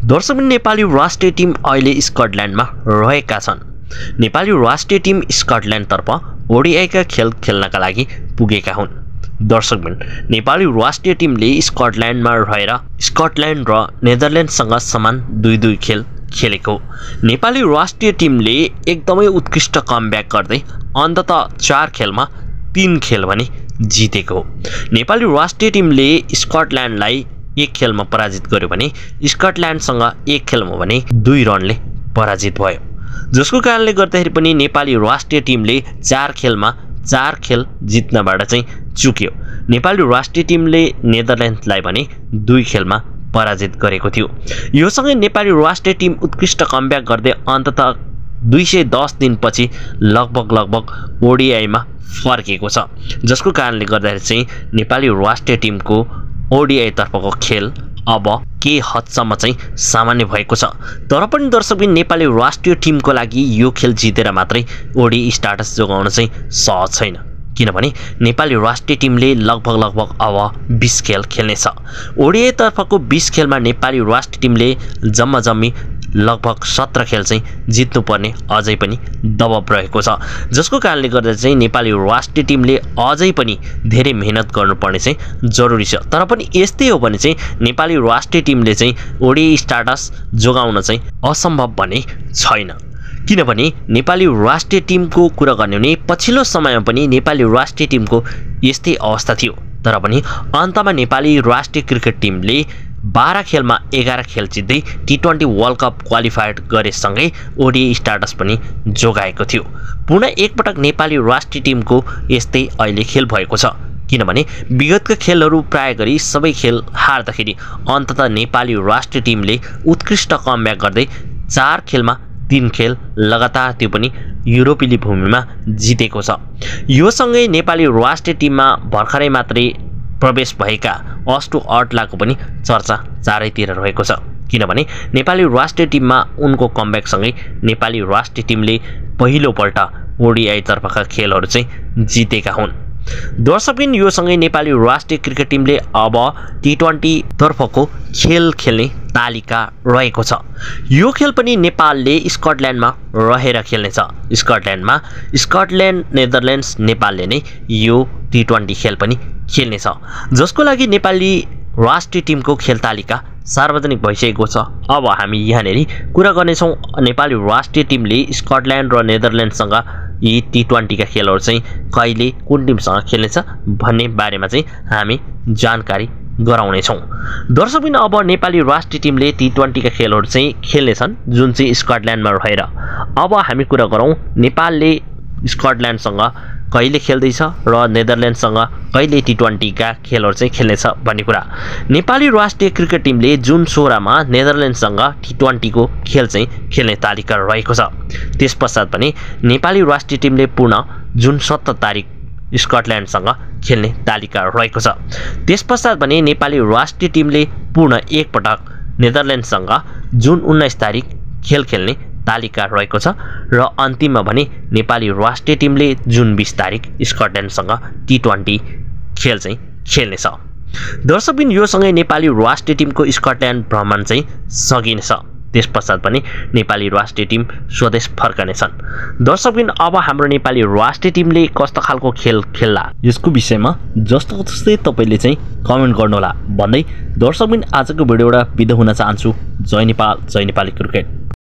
दर्शकबिन नेपाली राष्ट्रिय टिम अहिले स्कटल्यान्डमा रहेका छन्। नेपाली राष्ट्रिय टिम स्कटल्यान्डतर्फ ओडिआईका खेल खेल्नका लागि पुगेका हुन्। दर्शकबिन नेपाली राष्ट्रिय टिमले स्कटल्यान्डमा रहेर स्कटल्यान्ड र नेदरल्यान्डसँग समान 2-2 खेल खेलेको। नेपाली राष्ट्रिय टिमले एकदमै उत्कृष्ट कमब्याक गर्दै अन्ततः 4 खेलमा 3 खेल भने जितेको। नेपाली राष्ट्रिय टिमले स्कटल्यान्डलाई 1 खेलमा पराजित गर्यो भने स्कटल्यान्डसँग 1 खेलमा भने 2 रनले पराजित भयो, जसको कारणले गर्दाखेरि पनि नेपाली राष्ट्रिय टिमले 4 खेलमा 4 खेल जित्नबाट चाहिँ चुक्यो। नेपाली राष्ट्रिय टिमले नेदरल्यान्डलाई भने 2 खेलमा पराजित गरेको थियो। यो सँगै नेपाली राष्ट्रिय टिम उत्कृष्ट कमब्याक गर्दै अन्ततः 210 दिनपछि लगभग ओडिआईमा फर्केको छ, जसको कारणले गर्दाखेरि चाहिँ नेपाली राष्ट्रिय टिमको ओडिआई तर्फको खेल अब के हदसम्म चाहिँ सामान्य भएको छ। तर पनि दर्शकबिन नेपाली राष्ट्रिय टिमको लागि यो खेल जितेर मात्रै ओडिआई स्ट्याटस जोगाउन चाहिँ सहज छैन, किनभने नेपाली राष्ट्रिय टिमले लगभग अब 20 खेल खेल्नेछ। ओडिआई तर्फको 20 खेलमा नेपाली राष्ट्रिय टिमले जम्मी लगभग 17 खेल चाहिँ जित्नुपर्ने अझै पनि दबाब रहेको छ, जसको कारणले गर्दा चाहिँ नेपाली राष्ट्रिय टिमले अझै पनि धेरै मेहनत गर्नुपर्ने चाहिँ जरुरी छ। तर पनि यस्तै हो भने चाहिँ नेपाली राष्ट्रिय टिमले चाहिँ ओडिआई स्ट्याटस जोगाउन चाहिँ असम्भव भने छैन, किनभने नेपाली राष्ट्रिय टिमको कुरा गर्ने भने पछिल्लो समयमा पनि नेपाली राष्ट्रिय टिमको यस्तै अवस्था थियो। तर पनि अन्तमा नेपाली राष्ट्रिय क्रिकेट टिमले 12 खेलमा 11 खेल जित्दै T20 वर्ल्ड कप क्वालिफाइड गरेसँगै ओडिआई स्ट्याटस पनि जोगाएको थियो। पुनः एकपटक नेपाली राष्ट्रिय टिमको यस्तै अहिले खेल भएको छ, किनभने विगतका खेलहरू प्राय गरी सबै खेल हार्दाखेरि अन्ततः नेपाली राष्ट्रिय टिमले उत्कृष्ट कमब्याक गर्दै 4 खेलमा 3 खेल लगातार त्यो पनि युरोपेली भूमिमा जितेको छ। यो सँगै नेपाली राष्ट्रिय टिममा भर्खरै मात्रै प्रवेश भएका अष्टु अड्लाको पनि चर्चा चारैतिर रहेको छ, किनभने नेपाली राष्ट्रिय टिममा उनको कमब्याकसँगै नेपाली राष्ट्रिय टिमले पहिलोपल्ट ओडिआई तर्फका खेलहरू चाहिँ जितेका हुन्। दर्शकबिन यो सँगै नेपाली राष्ट्रिय क्रिकेट टिमले अब T20 तर्फको खेल खेल्ने तालिका रहेको छ। यो खेल पनि नेपालले स्कटल्यान्डमा रहेर खेल्नेछ। स्कटल्यान्डमा स्कटल्यान्ड, नेदरल्यान्ड्स, नेपालले नै यो T20 खेल पनि खेल्नेछ, जसको लागि नेपाली राष्ट्रिय टिमको खेल तालिका सार्वजनिक भइसकेको छ। अब हामी यहाँनेरि कुरा गर्नेछौँ नेपाली राष्ट्रिय टिमले स्कटल्यान्ड र नेदरल्यान्डसँग यी T20 का खेलहरू चाहिँ कहिले कुन टिमसँग खेल्नेछ भन्ने बारेमा चाहिँ हामी जानकारी गराउनेछौँ। दर्शकबिन अब नेपाली राष्ट्रिय टिमले T20 का खेलहरू चाहिँ खेल्नेछन्, जुन चाहिँ स्कटल्यान्डमा रहेर। अब हामी कुरा गरौँ नेपालले स्कटल्यान्डसँग कहिले खेल्दैछ र नेदरल्यान्डसँग कहिले T20 का खेलहरू चाहिँ खेल्नेछ भन्ने कुरा। नेपाली राष्ट्रिय क्रिकेट टिमले जुन 16 मा नेदरल्यान्डसँग T20 को खेल चाहिँ खेल्ने तालिका रहेको छ। त्यसपश्चात पनि नेपाली राष्ट्रिय टिमले पुनः जुन 17 तारिक स्कटल्यान्डसँग खेल्ने तालिका रहेको छ। त्यसपश्चात पनि नेपाली राष्ट्रिय टिमले पुनः एकपटक नेदरल्यान्डसँग जुन 19 तारिक खेल खेल्ने तालिका रहेको छ र अन्तिममा भने नेपाली राष्ट्रिय टिमले जुन 20 तारिक स्कटल्यान्डसँग T20 खेल चाहिँ खेल्नेछ। दर्शकबिन यो सँगै नेपाली राष्ट्रिय टिमको स्कटल्यान्ड भ्रमण चाहिँ सकिनेछ। त्यसपश्चात पनि नेपाली राष्ट्रिय टिम स्वदेश फर्कनेछन्। दर्शकबिन अब हाम्रो नेपाली राष्ट्रिय टिमले कस्तो खालको खेल खेल्ला यसको विषयमा जस्तो तस्तै तपाईले चाहिँ कमेन्ट गर्नुहोला भन्दै दर्शकबिन आजको भिडियोबाट बिदा हुन चाहन्छु। जय नेपाल, जय नेपाली क्रिकेट।